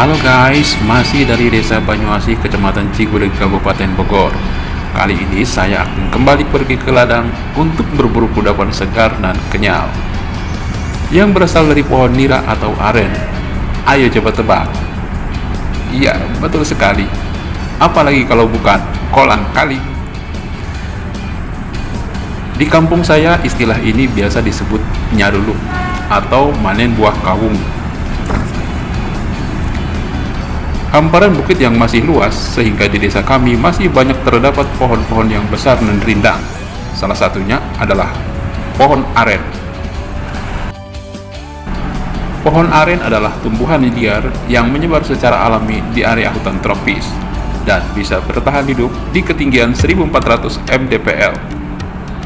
Halo guys, masih dari Desa Banyuasih, Kecamatan Cigudeg, Kabupaten Bogor. Kali ini saya akan kembali pergi ke ladang untuk berburu kudapan segar dan kenyal yang berasal dari pohon nira atau aren. Ayo coba tebak. Iya, betul sekali. Apalagi kalau bukan kolang kaling. Di kampung saya istilah ini biasa disebut nyaruluk atau manen buah kawung. Hamparan bukit yang masih luas sehingga di desa kami masih banyak terdapat pohon-pohon yang besar dan rindang. Salah satunya adalah pohon aren. Pohon aren adalah tumbuhan liar yang menyebar secara alami di area hutan tropis dan bisa bertahan hidup di ketinggian 1400 mdpl.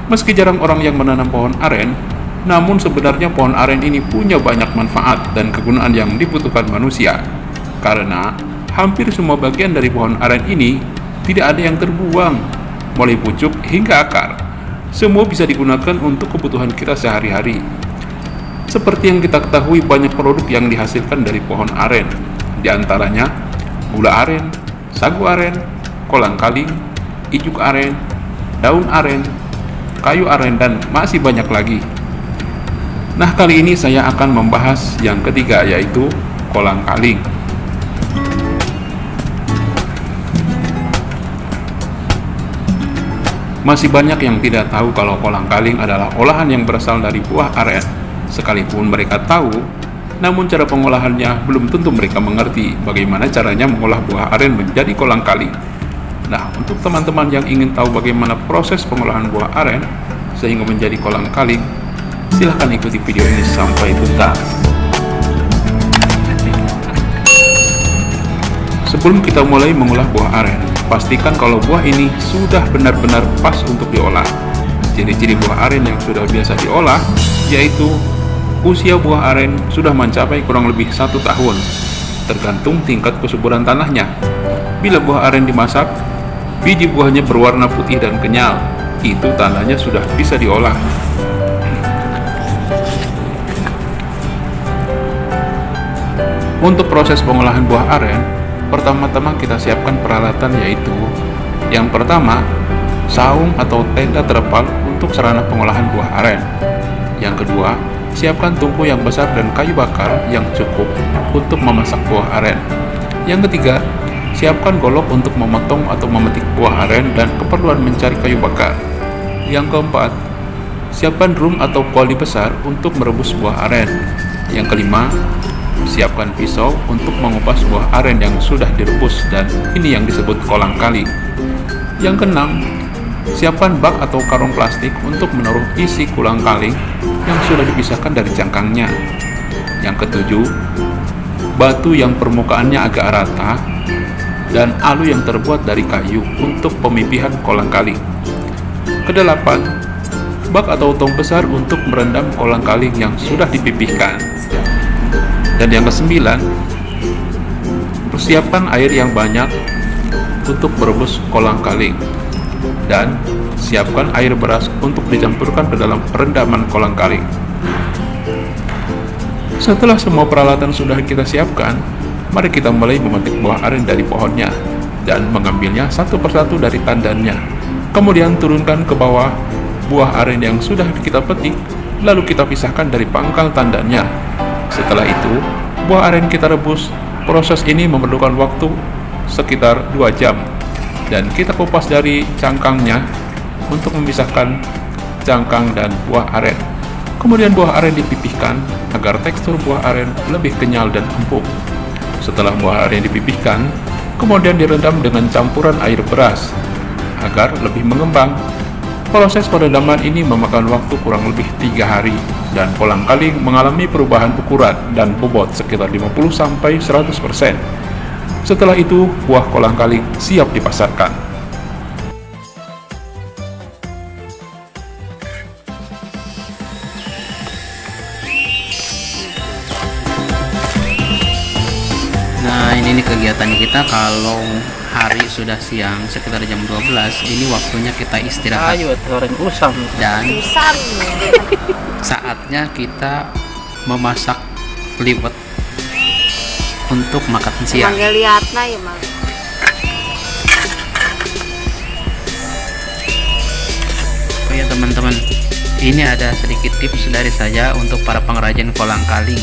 Meski jarang orang yang menanam pohon aren, namun sebenarnya pohon aren ini punya banyak manfaat dan kegunaan yang dibutuhkan manusia. Karena hampir semua bagian dari pohon aren ini tidak ada yang terbuang, mulai pucuk hingga akar. Semua bisa digunakan untuk kebutuhan kita sehari-hari. Seperti yang kita ketahui, banyak produk yang dihasilkan dari pohon aren, di antaranya gula aren, sagu aren, kolang kaling, ijuk aren, daun aren, kayu aren, dan masih banyak lagi. Nah, kali ini saya akan membahas yang ketiga, yaitu kolang kaling. Masih banyak yang tidak tahu kalau kolang kaling adalah olahan yang berasal dari buah aren. Sekalipun mereka tahu, namun cara pengolahannya belum tentu mereka mengerti bagaimana caranya mengolah buah aren menjadi kolang kaling. Nah, untuk teman-teman yang ingin tahu bagaimana proses pengolahan buah aren sehingga menjadi kolang kaling, silahkan ikuti video ini sampai tuntas. Sebelum kita mulai mengolah buah aren, pastikan kalau buah ini sudah benar-benar pas untuk diolah. Ciri-ciri buah aren yang sudah biasa diolah yaitu usia buah aren sudah mencapai kurang lebih 1 tahun, tergantung tingkat kesuburan tanahnya. Bila buah aren dimasak, biji buahnya berwarna putih dan kenyal, itu tandanya sudah bisa diolah. Untuk proses pengolahan buah aren, pertama-tama kita siapkan peralatan, yaitu yang pertama, saung atau tenda terpal untuk sarana pengolahan buah aren. Yang kedua, siapkan tungku yang besar dan kayu bakar yang cukup untuk memasak buah aren. Yang ketiga, siapkan golok untuk memotong atau memetik buah aren dan keperluan mencari kayu bakar. Yang keempat, siapkan drum atau kuali besar untuk merebus buah aren. Yang kelima, siapkan pisau untuk mengupas buah aren yang sudah direbus, dan ini yang disebut kolang kaling. Yang keenam, siapkan bak atau karung plastik untuk menaruh isi kolang kaling yang sudah dipisahkan dari cangkangnya. Yang ketujuh, batu yang permukaannya agak rata dan alu yang terbuat dari kayu untuk pemipihan kolang kaling. Kedelapan, bak atau tong besar untuk merendam kolang kaling yang sudah dipipihkan. Dan yang kesembilan, persiapkan air yang banyak untuk merebus kolang kaling, dan siapkan air beras untuk dicampurkan ke dalam perendaman kolang kaling. Setelah semua peralatan sudah kita siapkan, mari kita mulai memetik buah aren dari pohonnya dan mengambilnya satu persatu dari tandannya. Kemudian turunkan ke bawah buah aren yang sudah kita petik, lalu kita pisahkan dari pangkal tandannya. Setelah itu, buah aren kita rebus. Proses ini memerlukan waktu sekitar 2 jam, dan kita kupas dari cangkangnya untuk memisahkan cangkang dan buah aren. Kemudian buah aren dipipihkan agar tekstur buah aren lebih kenyal dan empuk. Setelah buah aren dipipihkan, kemudian direndam dengan campuran air beras agar lebih mengembang. Proses perendaman ini memakan waktu kurang lebih 3 hari, dan kolang kaling mengalami perubahan ukuran dan bobot sekitar 50-100%. Setelah itu, buah kolang kaling siap dipasarkan. Nah, ini nih kegiatan kita kalau hari sudah siang sekitar jam 12. Ini waktunya kita istirahat dan saatnya kita memasak liwet. untuk makan siang. Manggil lihatna ya Mang. Oh ya teman-teman, ini ada sedikit tips dari saya untuk para pengrajin kolang-kaling.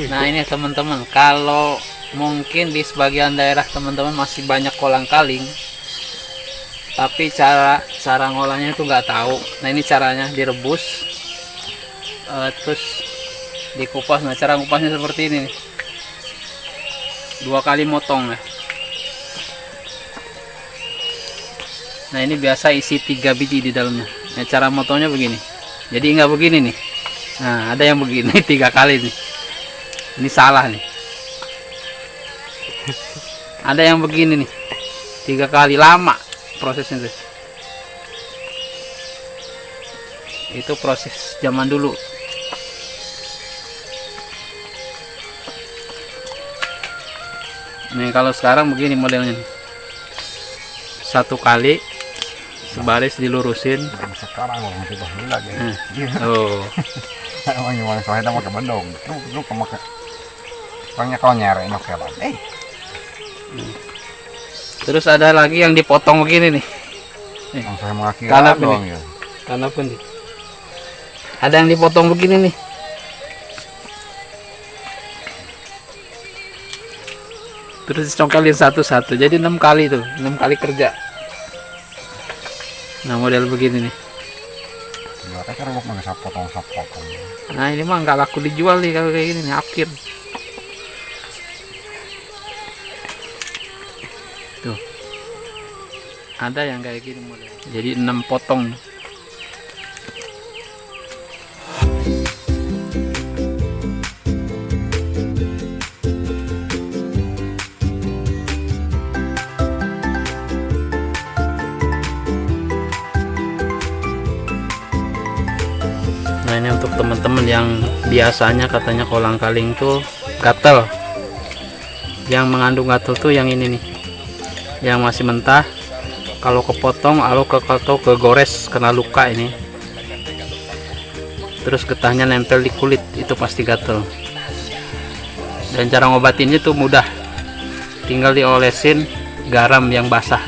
Nah ini teman-teman, kalau mungkin di sebagian daerah teman-teman masih banyak kolang-kaling, tapi cara ngolahnya itu nggak tahu. Nah ini caranya direbus, terus dikupas. Nah cara ngupasnya seperti ini nih, 2 kali motong ya. Nah ini biasa isi 3 biji di dalamnya. Nah cara motongnya begini, jadi nggak begini nih. Nah ada yang begini 3 kali nih, ini salah nih. Ada yang begini nih 3 kali, lama prosesnya tuh. Itu proses zaman dulu. Nih kalau sekarang begini modelnya nih. 1 kali sebaris dilurusin. Sekarang mau ngerti bahula lagi. Oh. Emang gimana soalnya mau ke Bandung. Lu ke makan. Soalnya kau nyari enak ya Bang. Terus ada lagi yang dipotong begini nih. Yang saya mengakhiri Tanah doang ini. ya. Tanah pun nih. Ada yang dipotong begini nih. Terus dicongkelin satu-satu, jadi 6 kali tuh, 6 kali kerja. Nah model begini nih. Berarti kan lu pakai potong. Nah ini mah nggak laku dijual nih kalau kayak gini nih, akhir. Tuh. Ada yang kayak gini model. Jadi 6 potong. Nah ini untuk teman-teman yang biasanya katanya kolang-kaling tuh gatel. Yang mengandung gatel tuh yang ini nih, yang masih mentah. Kalau kepotong atau kegores, kena luka ini, terus getahnya nempel di kulit, itu pasti gatel. Dan cara ngobatinnya tuh mudah, tinggal diolesin garam yang basah.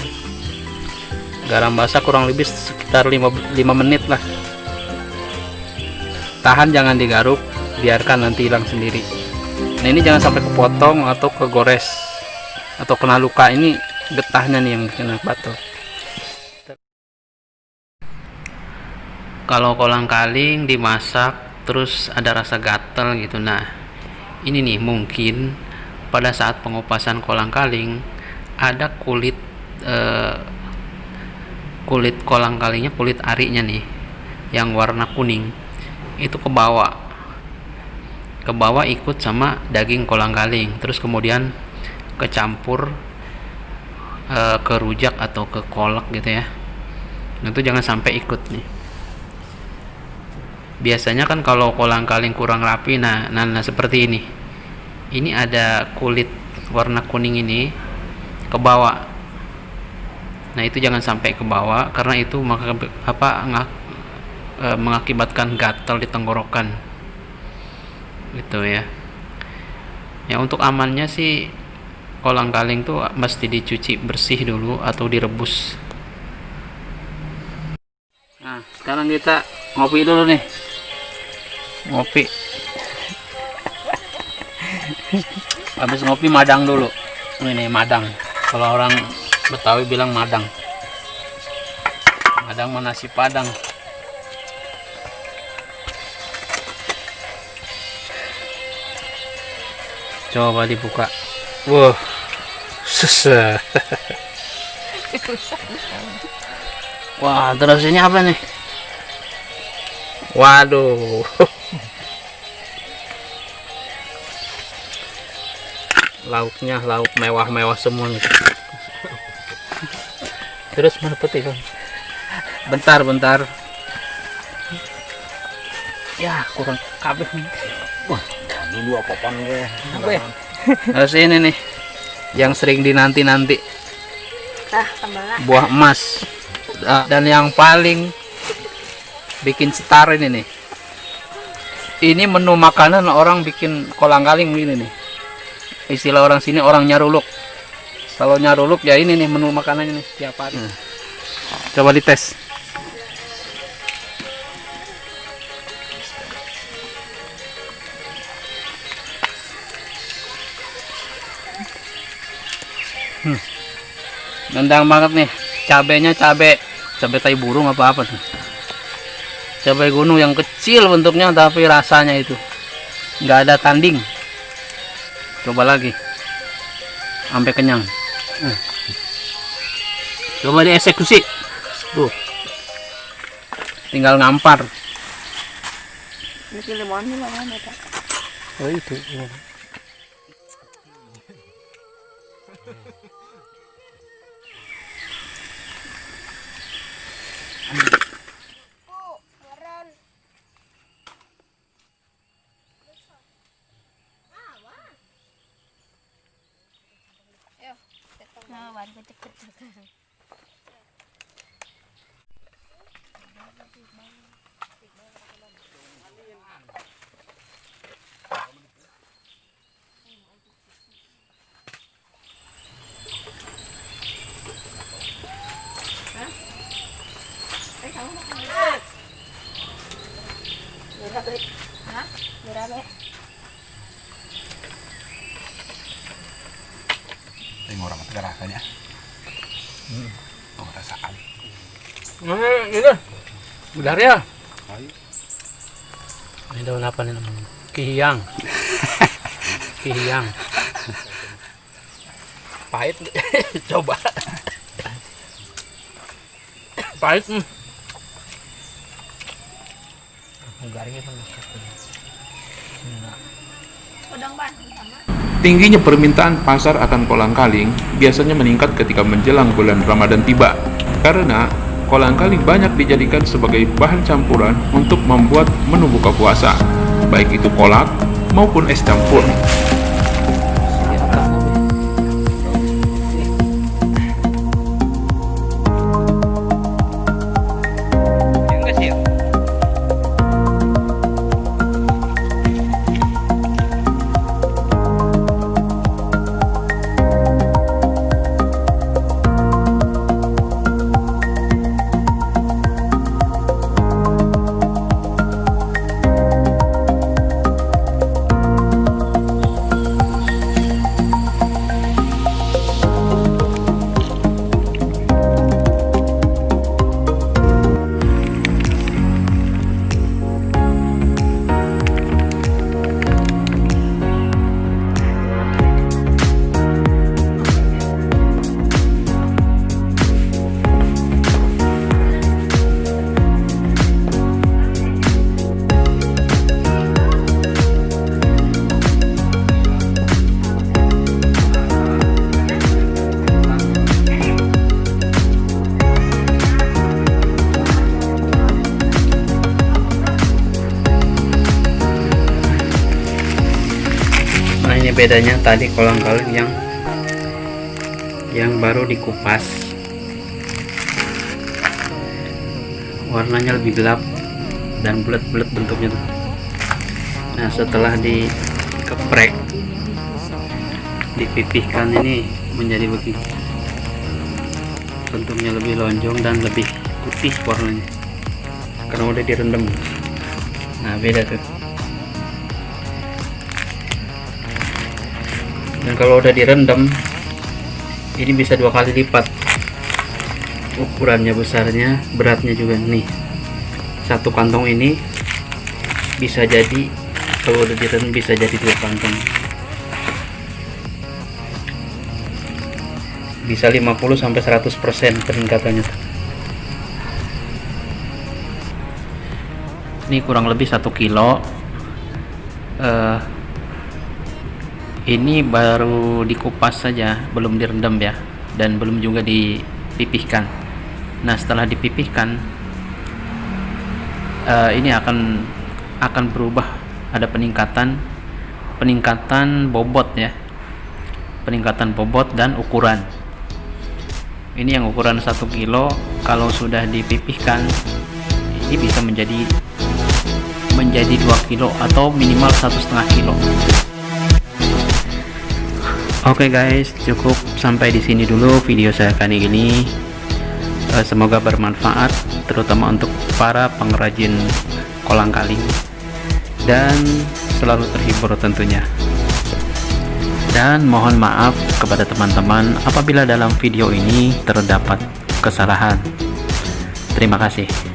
Garam basah kurang lebih sekitar 5 menit lah. Tahan, jangan digaruk, biarkan nanti hilang sendiri. Nah ini jangan sampai kepotong atau kegores atau kena luka, ini getahnya nih yang kena batal. Kalau kolang-kaling dimasak terus ada rasa gatal gitu, nah ini nih mungkin pada saat pengupasan kolang-kaling ada kulit kolang-kalingnya, kulit arinya nih yang warna kuning itu ke bawah ikut sama daging kolang-kaling, terus kemudian kecampur ke rujak atau ke kolak gitu ya. Nah itu jangan sampai ikut nih. Biasanya kan kalau kolang-kaling kurang rapi, nah seperti ini ada kulit warna kuning ini ke bawah. Nah itu jangan sampai ke bawah, karena itu mengakibatkan gatal di tenggorokan gitu ya. Ya untuk amannya sih kolang-kaling tuh mesti dicuci bersih dulu atau direbus. Nah sekarang kita ngopi dulu nih, ngopi. Habis ngopi madang dulu. Ini madang, kalau orang Betawi bilang madang. Madang sama nasi padang. Coba dibuka. Wow, susah. Wah, terus ini apa nih? Waduh. Lauknya lauk mewah-mewah semua nih. Terus mana peti kan? Bentar. Ya, kurang kabeh nih. Wah, dulu apa-apaan gue. Apa ya? Harus ini nih yang sering dinanti-nanti, buah emas. Dan yang paling bikin cetar ini nih, Ini menu makanan orang bikin kolang-kaling ini nih. Istilah orang sini orang nyaruluk. Kalau nyaruluk ya ini nih menu makanannya nih tiap hari. Coba dites. Nendang banget nih. Cabenya cabe tai burung apa tuh. Cabai gunung yang kecil bentuknya tapi rasanya itu nggak ada tanding. Coba lagi sampai kenyang. Coba dieksekusi tuh, tinggal ngampar. Oh itu Tengok orang mati rasanya. Oh, rasakan. ini udah ya. Ini daun apa nih namanya? Kihiyang. Kihiyang. Pahit. Coba. Pahit. Garingnya kan. Tingginya permintaan pasar akan kolang-kaling biasanya meningkat ketika menjelang bulan Ramadan tiba, karena kolang-kaling banyak dijadikan sebagai bahan campuran untuk membuat menu buka puasa, baik itu kolak maupun es campur. Ini bedanya tadi kolang-kaling yang baru dikupas, warnanya lebih gelap dan bulat-bulat bentuknya tuh. Nah, setelah dikeprek, dipipihkan, ini menjadi begini, bentuknya lebih lonjong dan lebih putih warnanya karena udah direndam. Nah, beda tuh. Dan kalau udah direndam, ini bisa 2 kali lipat ukurannya, besarnya, beratnya juga. Nih, satu kantong ini bisa jadi, kalau udah direndam bisa jadi 2 kantong, bisa 50-100% peningkatannya. Ini kurang lebih 1 kilo. Ini baru dikupas saja, belum direndam ya, dan belum juga dipipihkan. Nah, setelah dipipihkan, ini akan berubah, ada peningkatan bobot ya, peningkatan bobot dan ukuran. Ini yang ukuran 1 kilo, kalau sudah dipipihkan, ini bisa menjadi menjadi 2 kilo atau minimal 1,5 kilo. Oke guys, cukup sampai di sini dulu video saya kali ini. Semoga bermanfaat, terutama untuk para pengrajin kolang kaling, dan selalu terhibur tentunya. Dan mohon maaf kepada teman-teman apabila dalam video ini terdapat kesalahan. Terima kasih.